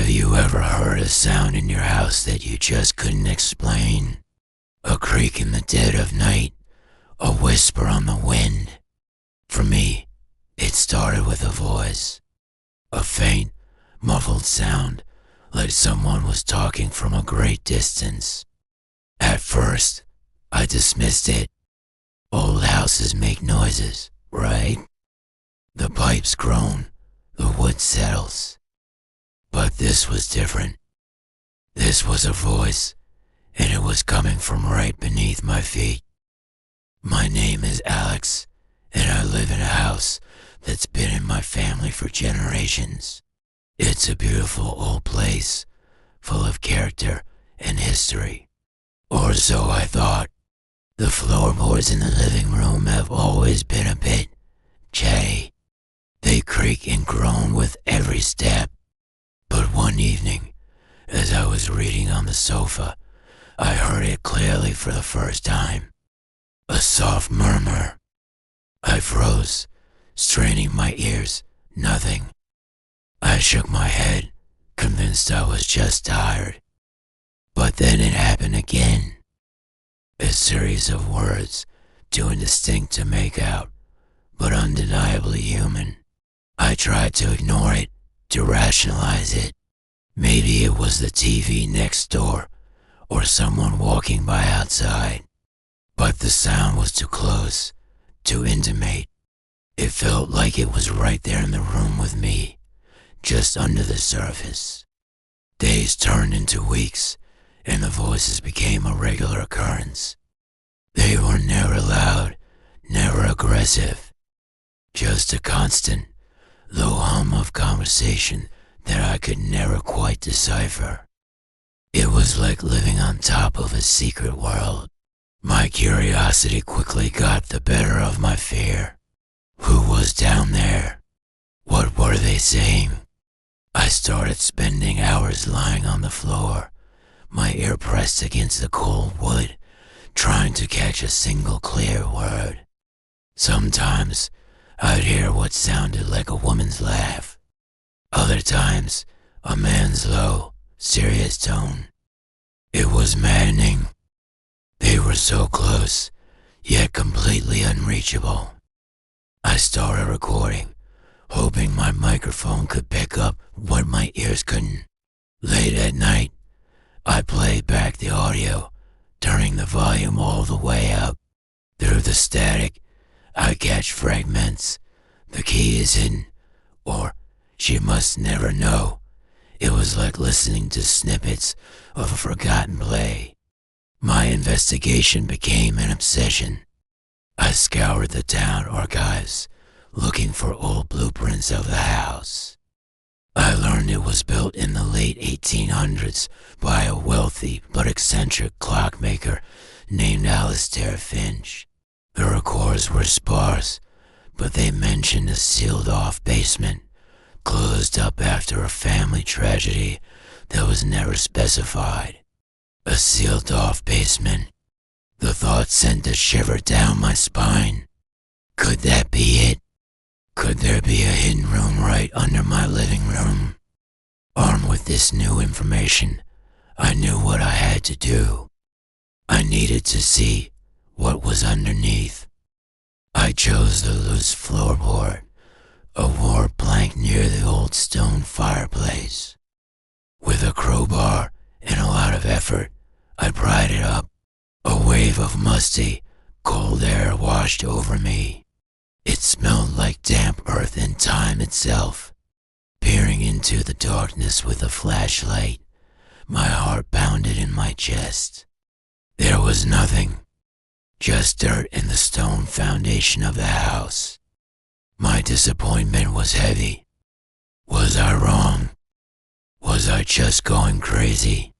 Have you ever heard a sound in your house that you just couldn't explain? A creak in the dead of night, a whisper on the wind. For me, it started with a voice. A faint, muffled sound, like someone was talking from a great distance. At first, I dismissed it. Old houses make noises, right? The pipes groan, the wood settles. But this was different. This was a voice, and it was coming from right beneath my feet. My name is Alex, and I live in a house that's been in my family for generations. It's a beautiful old place, full of character and history. Or so I thought. The floorboards in the living room have always been a bit chatty. They creak and groan with every step. But one evening, as I was reading on the sofa, I heard it clearly for the first time. A soft murmur. I froze, straining my ears. Nothing. I shook my head, convinced I was just tired. But then it happened again. A series of words, too indistinct to make out, but undeniably human. I tried to ignore it, to rationalize it. Maybe it was the TV next door, or someone walking by outside. But the sound was too close, too intimate. It felt like it was right there in the room with me, just under the surface. Days turned into weeks, and the voices became a regular occurrence. They were never loud, never aggressive, just a constant, low hum of conversation that I could never quite decipher. It was like living on top of a secret world. My curiosity quickly got the better of my fear. Who was down there? What were they saying? I started spending hours lying on the floor, my ear pressed against the cold wood, trying to catch a single clear word. Sometimes I'd hear what sounded like a woman's laugh. Other times, a man's low, serious tone. It was maddening. They were so close, yet completely unreachable. I started recording, hoping my microphone could pick up what my ears couldn't. Late at night, I played back the audio, turning the volume all the way up. Through the static, I catch fragments. The key is hidden, or she must never know. It was like listening to snippets of a forgotten play. My investigation became an obsession. I scoured the town archives, looking for old blueprints of the house. I learned it was built in the late 1800s by a wealthy but eccentric clockmaker named Alistair Finch. The records were sparse, but they mentioned a sealed-off basement, closed up after a family tragedy that was never specified. A sealed-off basement. The thought sent a shiver down my spine. Could that be it? Could there be a hidden room right under my living room? Armed with this new information, I knew what I had to do. I needed to see what was underneath. I chose the loose floorboard, a warped plank near the old stone fireplace. With a crowbar and a lot of effort, I pried it up. A wave of musty, cold air washed over me. It smelled like damp earth and time itself. Peering into the darkness with a flashlight, my heart pounded in my chest. There was nothing, just dirt in the stone foundation of the house. My disappointment was heavy. Was I wrong? Was I just going crazy?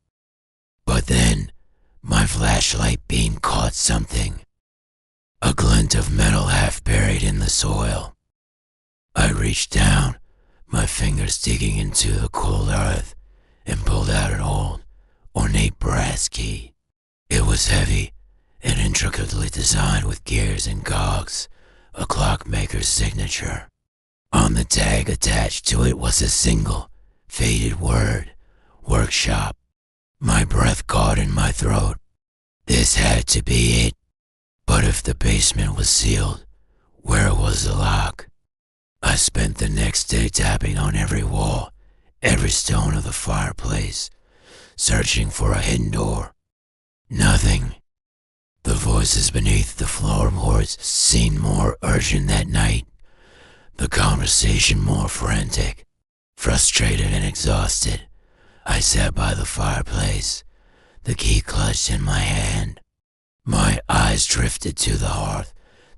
But then, my flashlight beam caught something. A glint of metal half buried in the soil. I reached down, my fingers digging into the cold earth, and pulled out an old, ornate brass key. It was heavy and intricately designed with gears and cogs, a clockmaker's signature. On the tag attached to it was a single, faded word, workshop. My breath caught in my throat. This had to be it. But if the basement was sealed, where was the lock? I spent the next day tapping on every wall, every stone of the fireplace, searching for a hidden door. Nothing. The voices beneath the floorboards seemed more urgent that night, the conversation more frantic. Frustrated and exhausted, I sat by the fireplace, the key clutched in my hand. My eyes drifted to the hearth,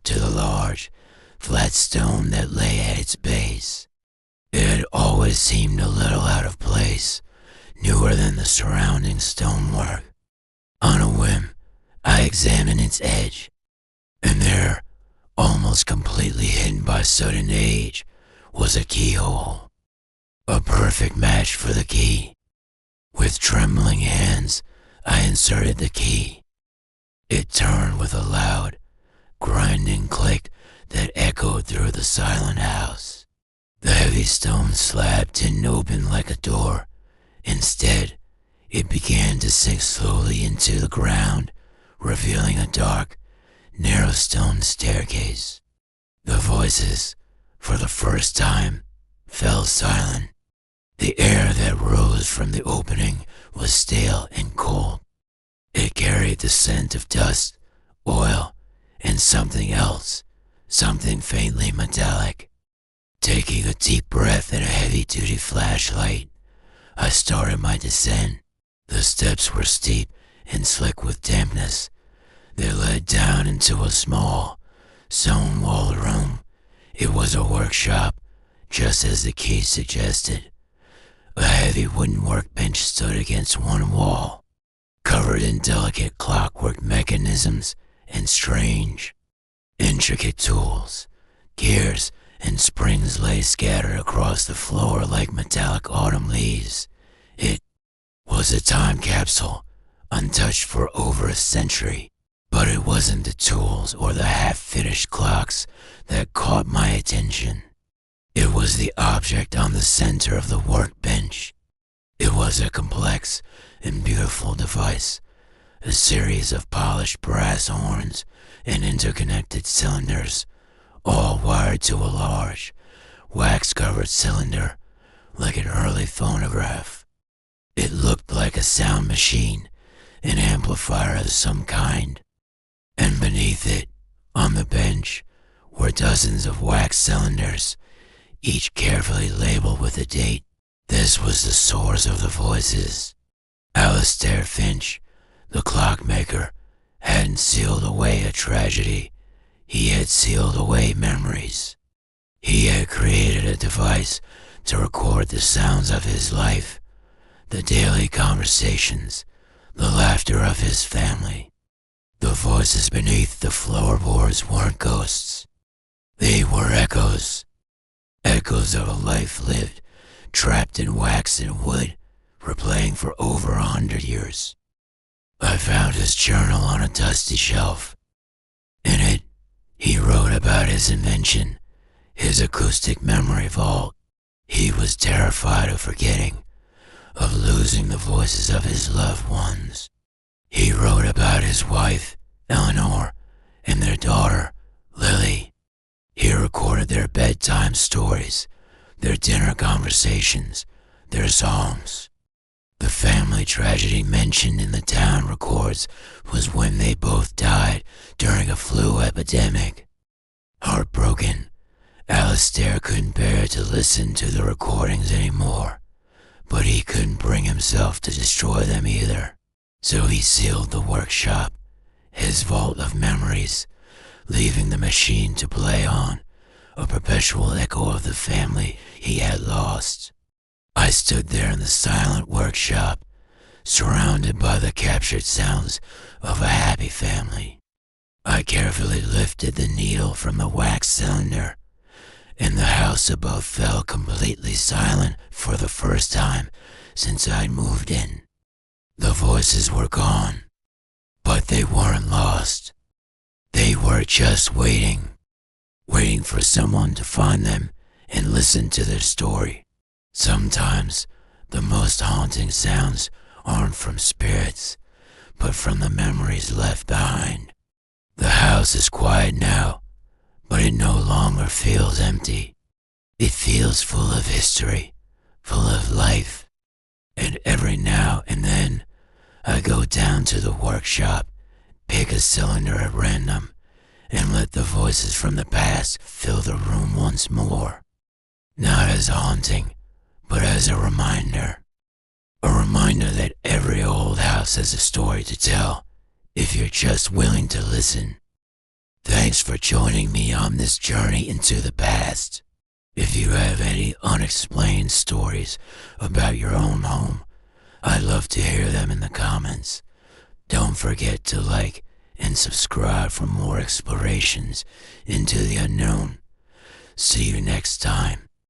to the large, flat stone that lay at its base. It had always seemed a little out of place, newer than the surrounding stonework. On a whim, I examined its edge, and there, almost completely hidden by sudden age, was a keyhole. A perfect match for the key. With trembling hands, I inserted the key. It turned with a loud, grinding click that echoed through the silent house. The heavy stone slab didn't open like a door. Instead, it began to sink slowly into the ground, revealing a dark, narrow stone staircase. The voices, for the first time, fell silent. The air that rose from the opening was stale and cold. It carried the scent of dust, oil, and something else, something faintly metallic. Taking a deep breath and a heavy-duty flashlight, I started my descent. The steps were steep and slick with dampness. They led down into a small, stone-walled room. It was a workshop, just as the key suggested. A heavy wooden workbench stood against one wall, covered in delicate clockwork mechanisms and strange, intricate tools. Gears and springs lay scattered across the floor like metallic autumn leaves. It was a time capsule, untouched for over a century. But it wasn't the tools or the half-finished clocks that caught my attention. It was the object on the center of the workbench. It was a complex and beautiful device, a series of polished brass horns and interconnected cylinders, all wired to a large, wax-covered cylinder like an early phonograph. It looked like a sound machine, an amplifier of some kind. And beneath it, on the bench, were dozens of wax cylinders, each carefully labeled with a date. This was the source of the voices. Alistair Finch, the clockmaker, hadn't sealed away a tragedy. He had sealed away memories. He had created a device to record the sounds of his life, the daily conversations, the laughter of his family. The voices beneath the floorboards weren't ghosts. They were echoes. Echoes of a life lived, trapped in wax and wood, replaying for over 100 years. I found his journal on a dusty shelf. In it, he wrote about his invention, his acoustic memory vault. He was terrified of forgetting, of losing the voices of his loved ones. He wrote about his wife, Eleanor, and their daughter, Lily. He recorded their bedtime stories, their dinner conversations, their songs. The family tragedy mentioned in the town records was when they both died during a flu epidemic. Heartbroken, Alistair couldn't bear to listen to the recordings anymore, but he couldn't bring himself to destroy them either. So he sealed the workshop, his vault of memories, leaving the machine to play on, a perpetual echo of the family he had lost. I stood there in the silent workshop, surrounded by the captured sounds of a happy family. I carefully lifted the needle from the wax cylinder, and the house above fell completely silent for the first time since I'd moved in. The voices were gone, but they weren't lost. They were just waiting for someone to find them and listen to their story. Sometimes the most haunting haunting sounds aren't from spirits, but from the memories left behind. The house is quiet now, but it no longer feels empty. It feels full of history, full of life. And every now and then, I go down to the workshop, pick a cylinder at random, and let the voices from the past fill the room once more. Not as a haunting, but as a reminder. A reminder that every old house has a story to tell, if you're just willing to listen. Thanks for joining me on this journey into the past. If you have any unexplained stories about your own home, I'd love to hear them in the comments. Don't forget to like and subscribe for more explorations into the unknown. See you next time.